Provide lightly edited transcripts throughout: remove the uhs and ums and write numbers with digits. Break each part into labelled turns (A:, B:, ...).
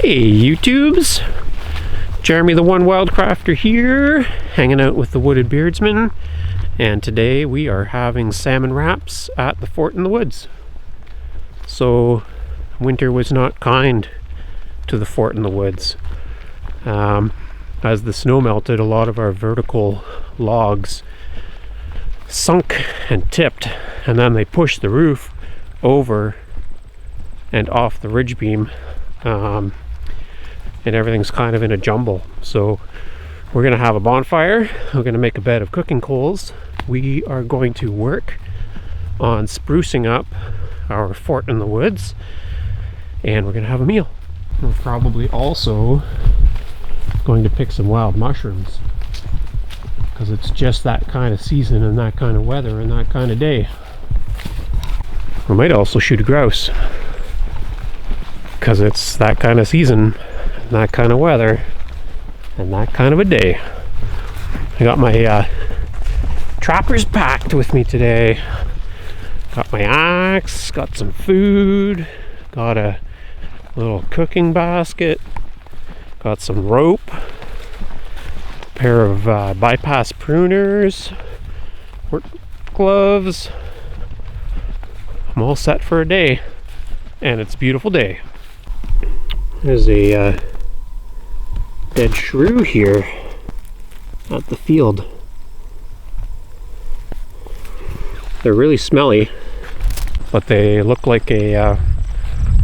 A: Hey YouTubes, Jeremy the One Wildcrafter here, hanging out with the Wooded Beardsman, and today we are having salmon wraps at the fort in the woods. So winter was not kind to the fort in the woods. As the snow melted, a lot of our vertical logs sunk and tipped, and then they pushed the roof over and off the ridge beam. And everything's kind of in a jumble. So we're gonna have a bonfire, we're gonna make a bed of cooking coals, we are going to work on sprucing up our fort in the woods, and we're gonna have a meal. We're probably also going to pick some wild mushrooms, because it's just that kind of season and that kind of weather and that kind of day. We might also shoot a grouse, because it's that kind of season, that kind of weather, and that kind of a day. I got my trappers packed with me today. Got my axe, got some food, got a little cooking basket, got some rope, a pair of bypass pruners, work gloves. I'm all set for a day, and it's a beautiful day. There's a dead shrew here at the field. They're really smelly, but they look like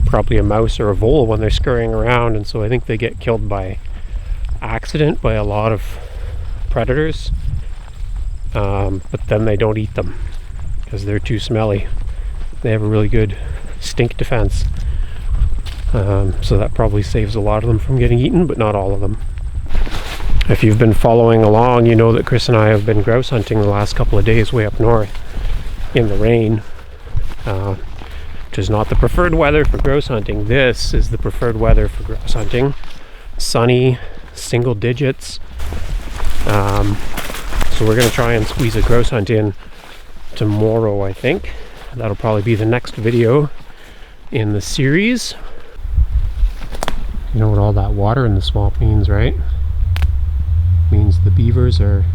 A: probably a mouse or a vole when they're scurrying around, and so I think they get killed by accident by a lot of predators, but then they don't eat them because they're too smelly. They have a really good stink defense. So that probably saves a lot of them from getting eaten, but not all of them. If you've been following along, you know that Chris and I have been grouse hunting the last couple of days way up north in the rain, which is not the preferred weather for grouse hunting. This is the preferred weather for grouse hunting. Sunny, single digits. So we're going to try and squeeze a grouse hunt in tomorrow, I think. That'll probably be the next video in the series. You know what all that water in the swamp means, right? It means the beavers are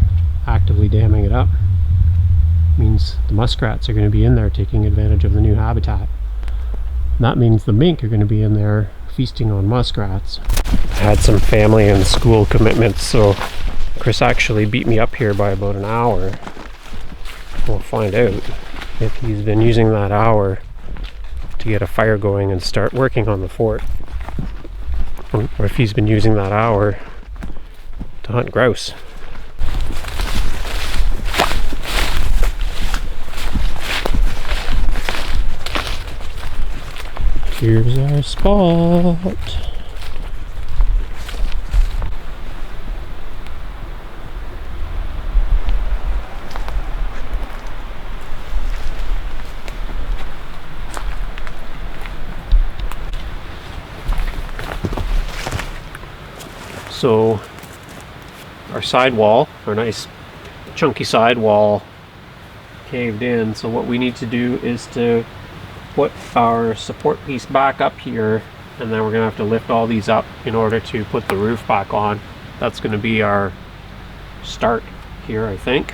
A: actively damming it up. It means the muskrats are going to be in there taking advantage of the new habitat. And that means the mink are going to be in there feasting on muskrats. I had some family and school commitments, so Chris actually beat me up here by about an hour. We'll find out if he's been using that hour to get a fire going and start working on the fort, or if he's been using that hour to hunt grouse. Here's our spot. So our sidewall, our nice chunky sidewall, caved in. So what we need to do is to put our support piece back up here, and then we're going to have to lift all these up in order to put the roof back on. That's going to be our start here, I think.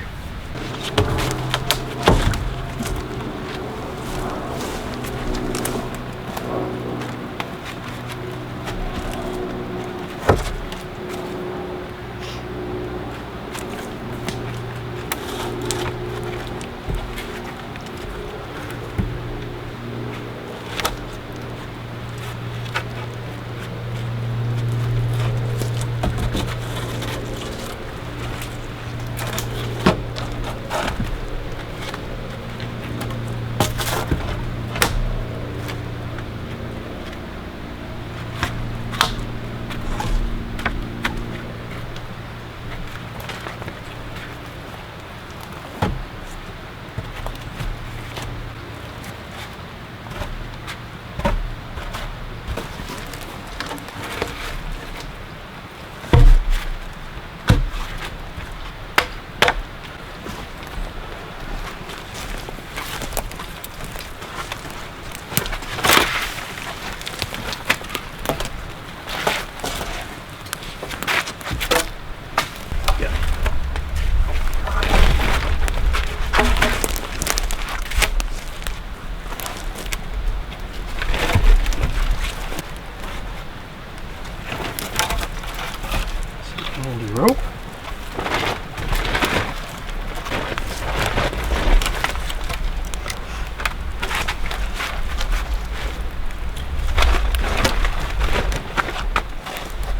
A: Handy rope.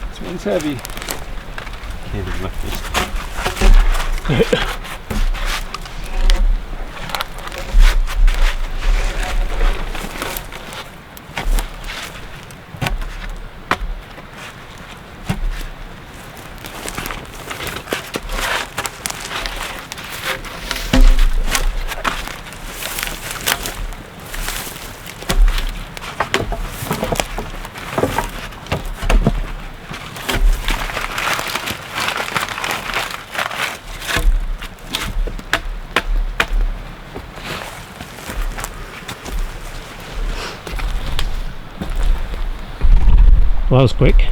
B: This one's heavy. Can't even lift this.
A: Well, that was quick.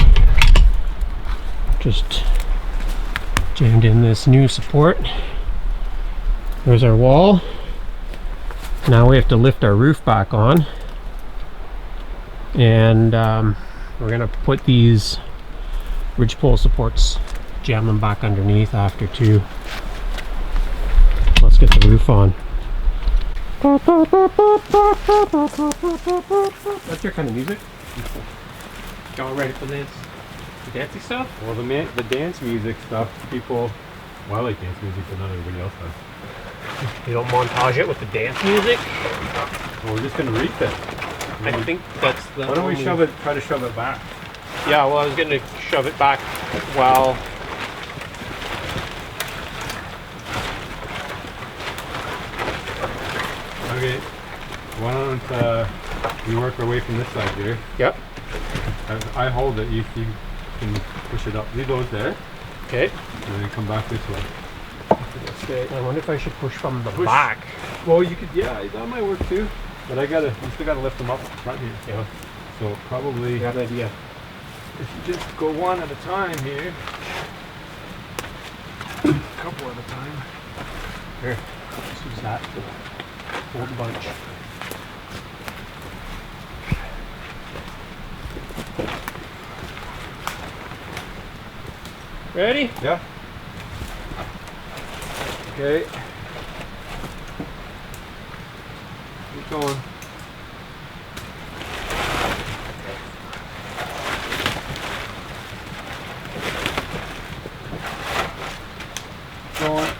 A: Just jammed in this new support. There's our wall. Now we have to lift our roof back on. And we're gonna put these ridgepole supports, jam them back underneath after too. Let's get the roof on. That's your kind of music? Y'all ready for this? The dancing stuff?
B: Well, the dance music stuff, people, well, I like dance music, but not everybody else does.
A: You don't montage it with the dance music?
B: Well, we're just gonna reap it.
A: I think that's the
B: Why don't we
A: only...
B: try to shove it back?
A: Yeah, well, I was gonna shove it back while...
B: Okay, why don't we work our way from this side here?
A: Yep.
B: I hold it, you can push it up. Leave those there,
A: Okay.
B: and then come back this way.
A: Okay. I wonder if I should push from the back.
B: Well, you could, yeah, that might work too. But you still gotta lift them up front here.
A: Yeah.
B: So probably,
A: Good idea.
B: if you just go one at a time here, a couple at a time.
A: Here, let's use that. Hold a bunch. Ready?
B: Yeah. Okay. Keep going. Going.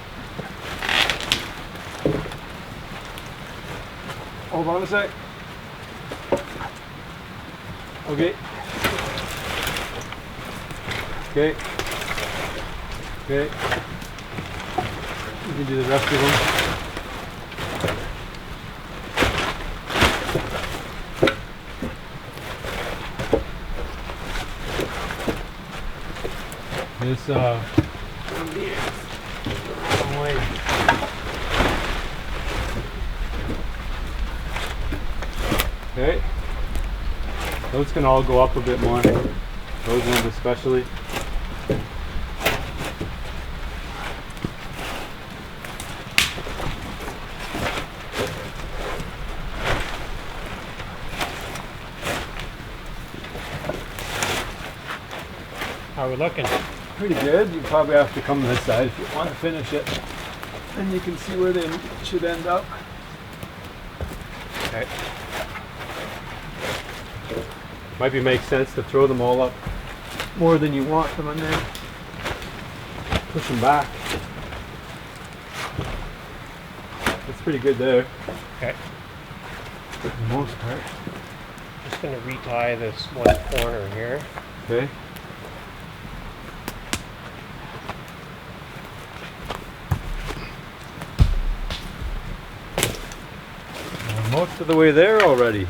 B: Hold on a sec. Okay. Okay. Okay. You can do the rest of them. This long way. Okay. Those can all go up a bit more. Those ones especially.
A: How are we looking?
B: Pretty good. You probably have to come to this side if you want to finish it. And you can see where they should end up.
A: Okay.
B: Might make sense to throw them all up more than you want them and then push them back. That's pretty good there.
A: Okay.
B: For the most part.
A: Just gonna retie this one corner here.
B: Okay. Most of the way there already.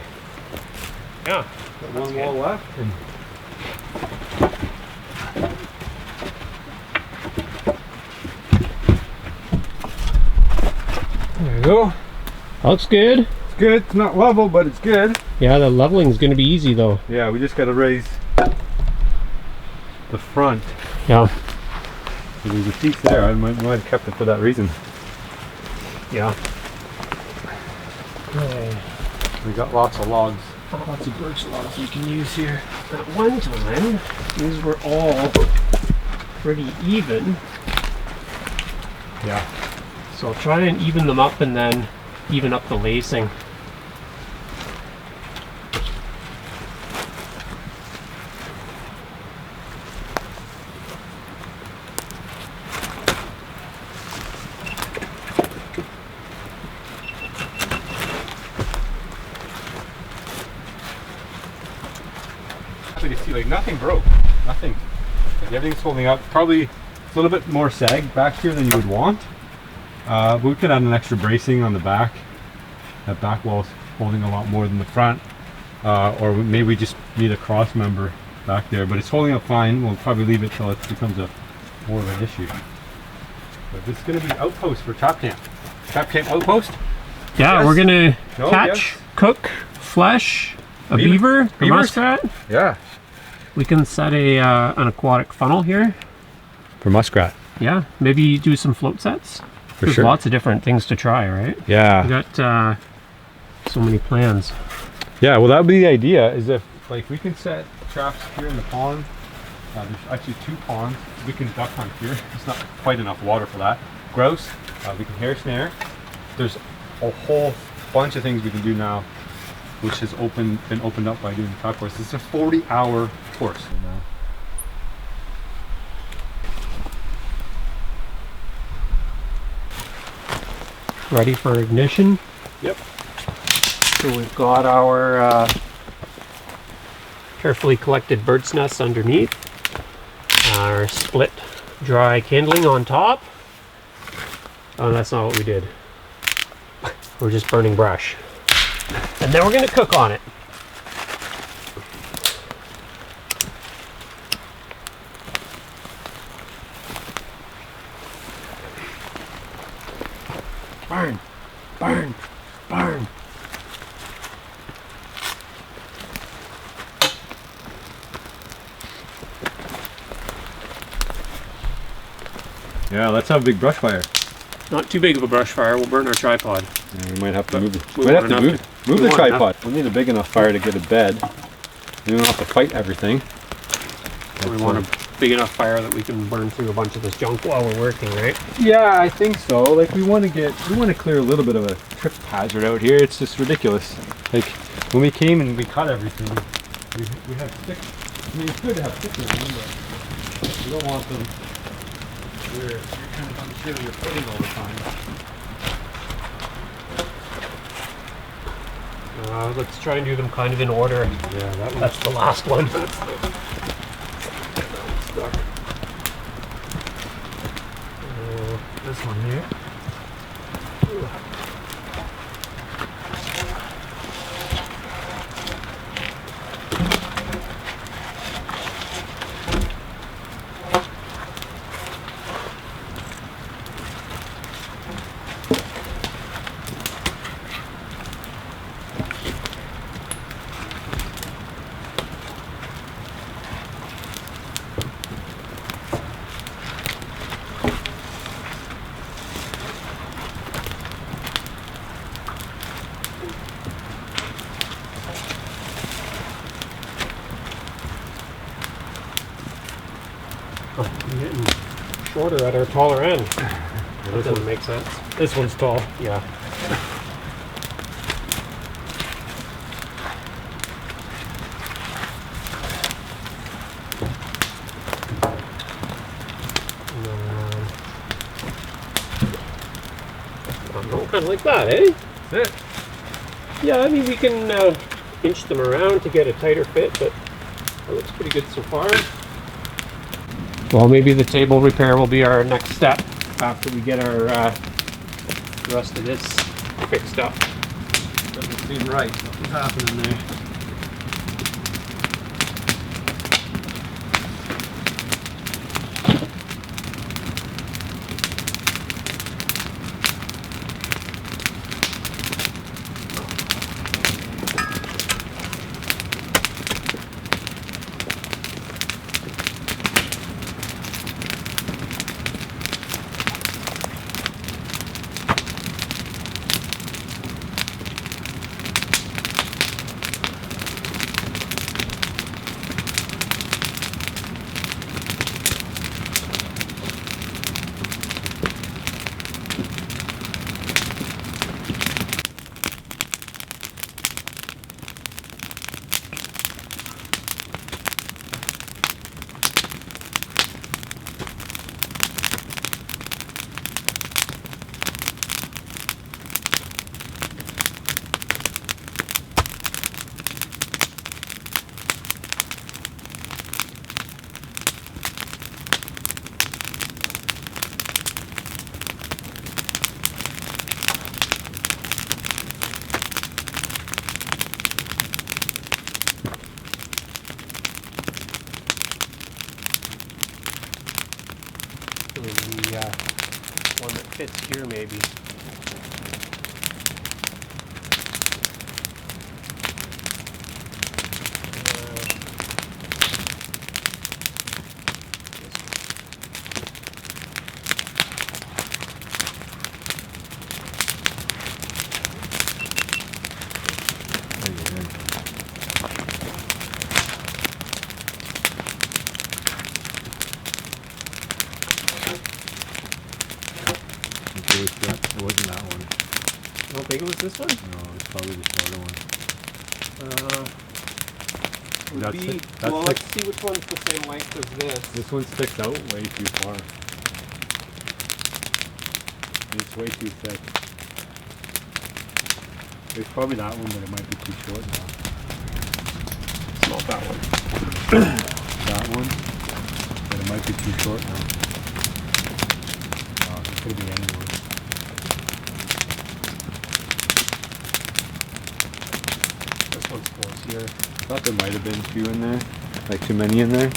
A: Yeah.
B: Got one wall left. And there you go.
A: Looks good.
B: It's good. It's not level, but it's good.
A: Yeah, the leveling is gonna be easy though.
B: Yeah, we just got to raise the front.
A: Yeah.
B: So there's a piece there. I might have kept it for that reason.
A: Yeah. Okay.
B: We got lots of logs.
A: Lots of birch logs you can use here. At one time, these were all pretty even.
B: Yeah.
A: So I'll try and even them up and then even up the lacing.
B: You see, like nothing broke, nothing. Like, everything's holding up. Probably a little bit more sag back here than you would want. But we could add an extra bracing on the back. That back wall's holding a lot more than the front. Or maybe we just need a cross member back there. But it's holding up fine. We'll probably leave it till it becomes more of an issue. But this is going to be outpost for Trap Camp. Trap Camp outpost?
A: Yeah,
B: Yes.
A: we're gonna
B: No,
A: catch,
B: yes.
A: cook, flesh, a beaver, a
B: Beavers?
A: muskrat.
B: Yeah.
A: We can set an aquatic funnel here.
B: For muskrat.
A: Yeah, maybe do some float sets.
B: For
A: There's
B: sure.
A: lots of different things to try, right?
B: Yeah.
A: We got so many plans.
B: Yeah, well that would be the idea, is if like we can set traps here in the pond. There's actually 2 ponds. We can duck hunt here. It's not quite enough water for that. Grouse, we can hair snare. There's a whole bunch of things we can do now, which has been opened up by doing the trap course. It's a 40-hour course.
A: Ready for ignition?
B: Yep.
A: So we've got our carefully collected bird's nests underneath, our split dry kindling on top. Oh, that's not what we did. We're just burning brush. And then we're going to cook on it. Burn, burn, burn.
B: Yeah, let's have a big brush fire.
A: Not too big of a brush fire, we'll burn our tripod.
B: Yeah, we might have to move it.
A: we
B: We might have
A: won't
B: to
A: have
B: move
A: we
B: the
A: won't have-
B: tripod. We'll need a big enough fire to get a bed. We don't have to fight everything.
A: We want a big enough fire that we can burn through a bunch of this junk while we're working, right?
B: Yeah, I think so. Like we want to clear a little bit of a trip hazard out here. It's just ridiculous. Like when we came and we cut everything, we had sticks. I mean, it's good to have sticks around, but you don't want them. You're kind of on the shit of your footing all the time.
A: Let's try and do them kind of in order.
B: Yeah, that one.
A: That's the last one.
B: This one here.
A: We're getting shorter at our taller end. That doesn't make sense.
B: This one's tall.
A: Yeah. Kind of like that, eh?
B: That's it.
A: Yeah, I mean we can inch them around to get a tighter fit, but that looks pretty good so far. Well, maybe the table repair will be our next step after we get our the rest of this fixed up.
B: Doesn't seem right. Something's happening there.
A: actually the one that fits here, maybe.
B: It wasn't that one.
A: I don't think it was this one?
B: No, it's probably the shorter one.
A: Well, let's see which one's the same length as this.
B: This one sticks out way too far. It's way too thick. There's probably that one, but it might be too short now.
A: It's not that one.
B: That one, but it might be too short now. It could be anyone.
A: This one's close here.
B: I thought there might have been two in there, like too many in there.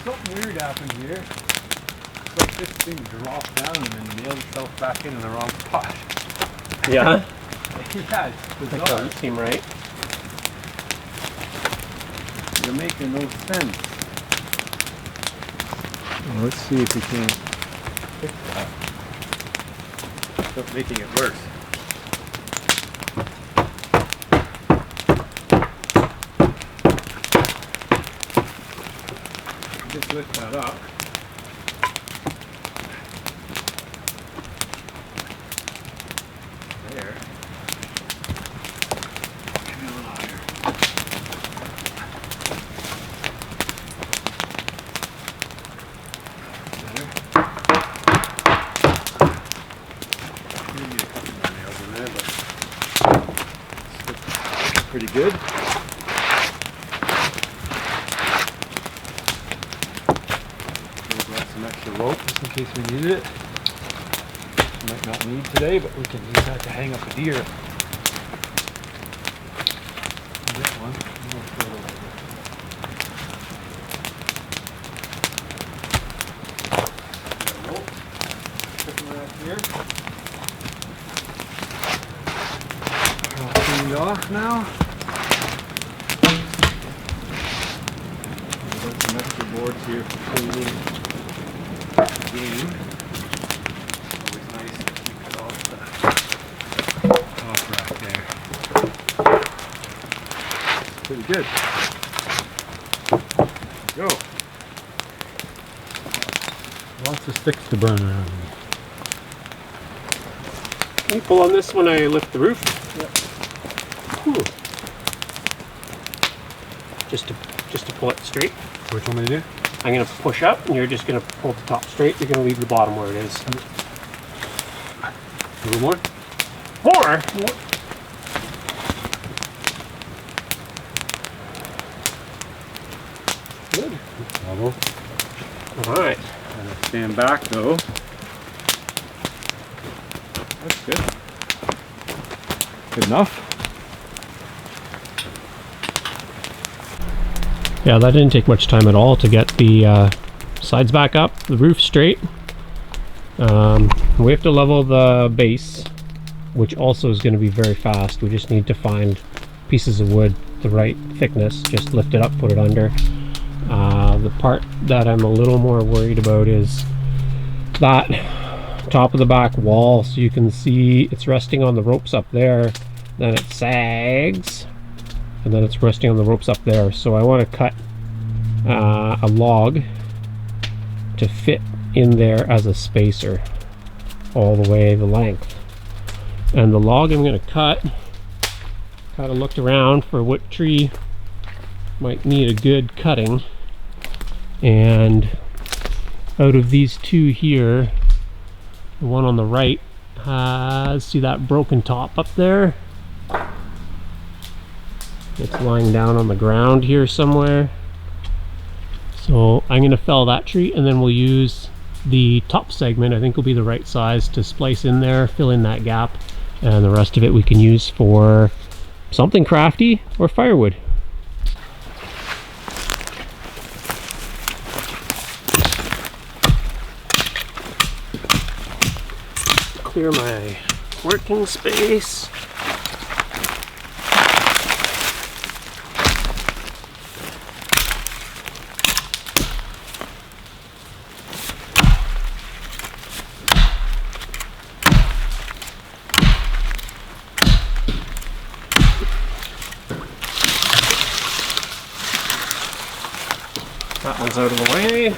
B: Something weird happened here. It's like this thing dropped down and then nailed itself back in the wrong spot.
A: Yeah?
B: Yeah, it's
A: That
B: bizarre.
A: doesn't seem right.
B: They're making no sense. Well, let's see if we can fix that. Stop making it worse. Just lift that up. There. Give me a little higher. Better. Maybe a couple more nails in there, but it's pretty good. Some extra rope just in case we needed it. Might not need today, but we can use that to hang up a deer. This one. Rope. Sticking right here. All cleaned off now. Got some extra boards here for cleaning. Game. Always nice to keep it off the top rack there. Pretty good. Go. Lots of sticks to burn around.
A: Can you pull on this when I lift the roof?
B: Yep.
A: Whew. Just to pull it straight.
B: Which one do you do?
A: I'm going to push up, and you're just going to hold the top straight. You're going to leave the bottom where it is.
B: A little more?
A: More? Good.
B: Level.
A: All right.
B: And stand back though. That's good. Good enough.
A: Yeah, that didn't take much time at all to get the sides back up, the roof straight. We have to level the base, which also is going to be very fast. We just need to find pieces of wood the right thickness, just lift it up, put it under. The part that I'm a little more worried about is that top of the back wall. So you can see it's resting on the ropes up there, then it sags, and then it's resting on the ropes up there. So I want to cut a log to fit in there as a spacer all the way the length. And the log I'm going to cut, kind of looked around for what tree might need a good cutting, and out of these two here, the one on the right has, see that broken top up there? It's lying down on the ground here somewhere. So I'm going to fell that tree, and then we'll use the top segment, I think will be the right size, to splice in there, fill in that gap, and the rest of it we can use for something crafty or firewood. Clear my working space. That one's out of the way.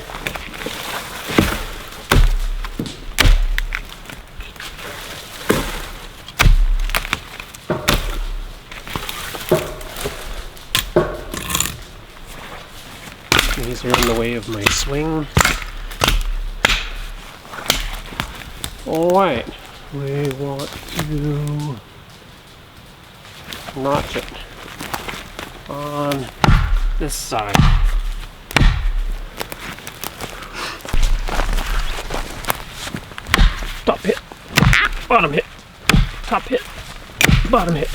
A: These are in the way of my swing. Alright, we want to notch it on this side. Top hit, bottom hit, top hit, bottom hit.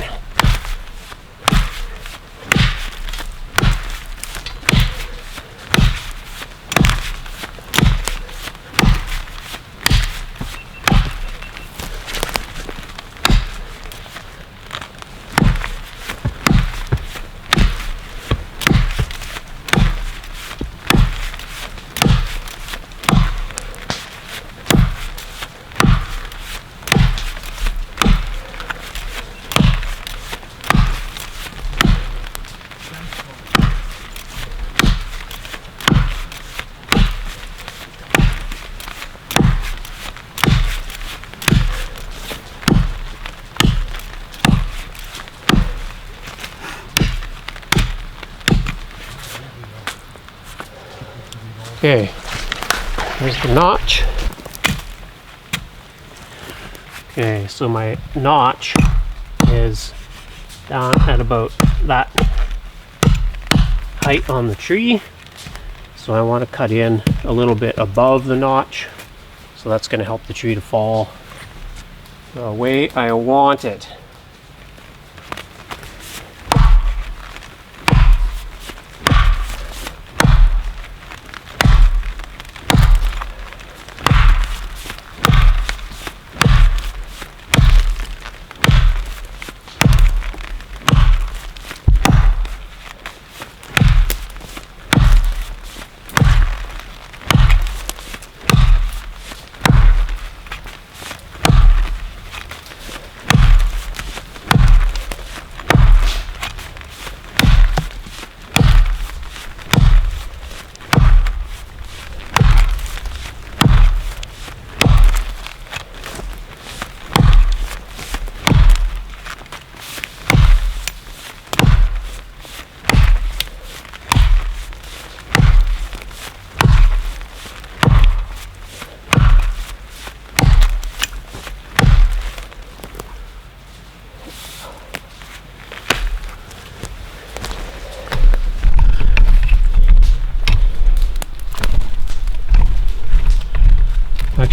A: Okay, here's the notch. Okay, so my notch is down at about that height on the tree. So I want to cut in a little bit above the notch. So that's going to help the tree to fall the way I want it.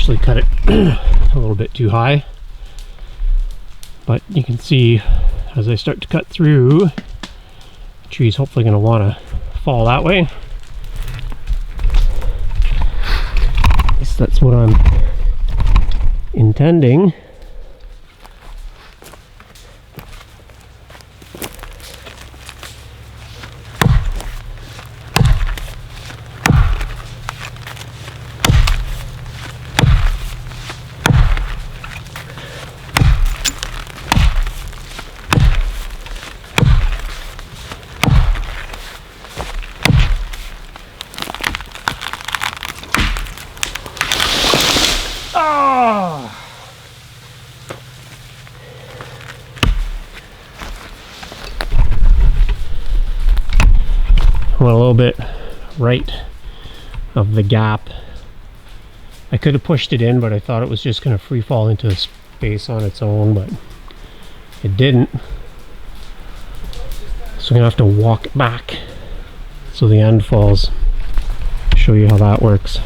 A: actually cut it a little bit too high. But you can see as I start to cut through, the tree's hopefully going to want to fall that way. At least that's what I'm intending. Went a little bit right of the gap. I could have pushed it in, but I thought it was just going to free fall into the space on its own, but it didn't. So I'm going to have to walk it back so the end falls. Show you how that works.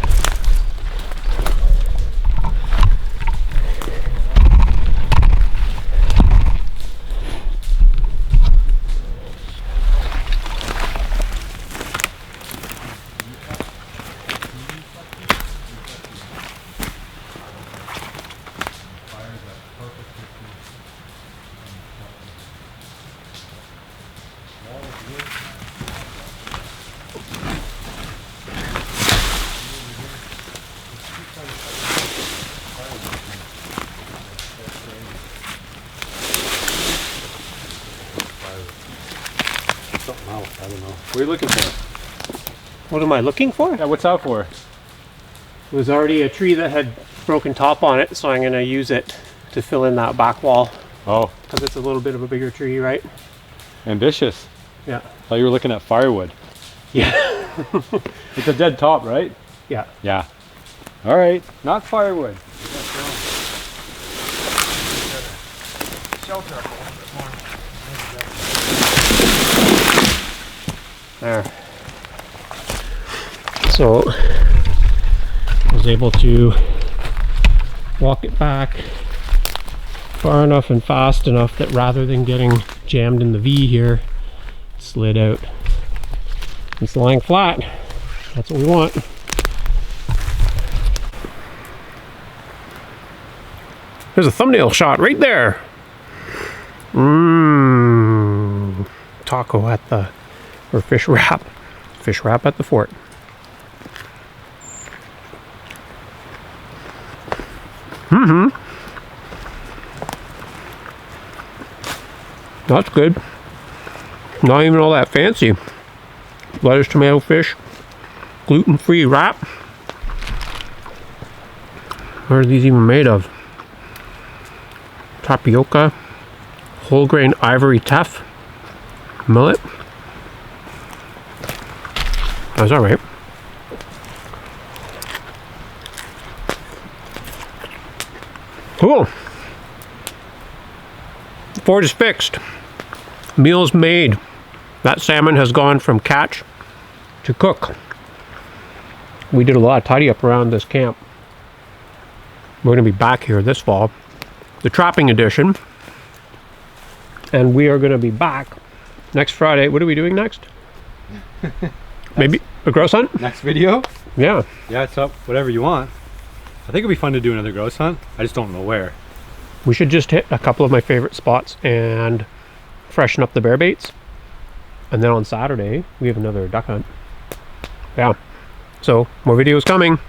B: Something else, I don't know. What are you looking for?
A: What am I looking for?
B: Yeah, what's that for?
A: It was already a tree that had broken top on it, so I'm going to use it to fill in that back wall.
B: Oh.
A: Because it's a little bit of a bigger tree, right?
B: Ambitious.
A: Yeah.
B: Thought you were looking at firewood.
A: Yeah.
B: It's a dead top, right?
A: Yeah.
B: Yeah. All right, not firewood.
C: Shelter up a little bit more.
A: There. So I was able to walk it back far enough and fast enough that rather than getting jammed in the V here, it slid out. It's lying flat. That's what we want. There's a thumbnail shot right there. Taco at the, or fish wrap at the fort. That's good. Not even all that fancy. Lettuce, tomato, fish, gluten-free wrap. What are these even made of? Tapioca, whole grain ivory teff, millet. That's all right. Cool. Fort is fixed. Meals made. That salmon has gone from catch to cook. We did a lot of tidy up around this camp. We're going to be back here this fall. The trapping edition. And we are going to be back next Friday. What are we doing next? Maybe a grouse hunt?
B: Next video?
A: Yeah.
B: Yeah, it's up. Whatever you want. I think it'd be fun to do another grouse hunt. I just don't know where.
A: We should just hit a couple of my favorite spots and freshen up the bear baits. And then on Saturday, we have another duck hunt. Yeah. So, more videos coming.